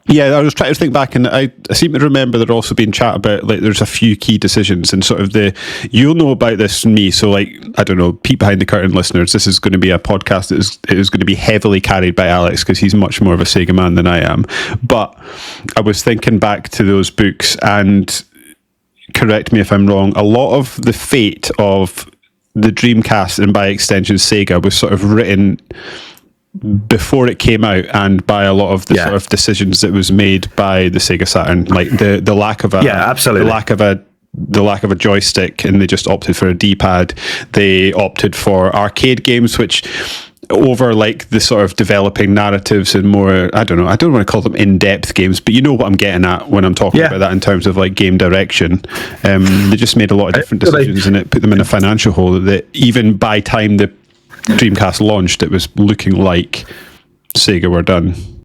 Yeah, I was trying to think back, and I seem to remember there also been chat about, like, there's a few key decisions, and sort of you'll know about this from me, so, like, I don't know, peek behind the curtain listeners, this is going to be a podcast that is going to be heavily carried by Alex, because he's much more of a Sega man than I am. But I was thinking back to those books, and correct me if I'm wrong, a lot of the fate of the Dreamcast, and by extension Sega, was sort of written before it came out, and by a lot of the sort of decisions that was made by the Sega Saturn, like the lack of the lack of a joystick, and they just opted for a D-pad. They opted for arcade games, which over, like, the sort of developing narratives and more, I don't want to call them in-depth games, but you know what I'm getting at when I'm talking about that in terms of, like, game direction. They just made a lot of different decisions, and it put them in a financial hole that even by time the Dreamcast launched, it was looking like Sega were done.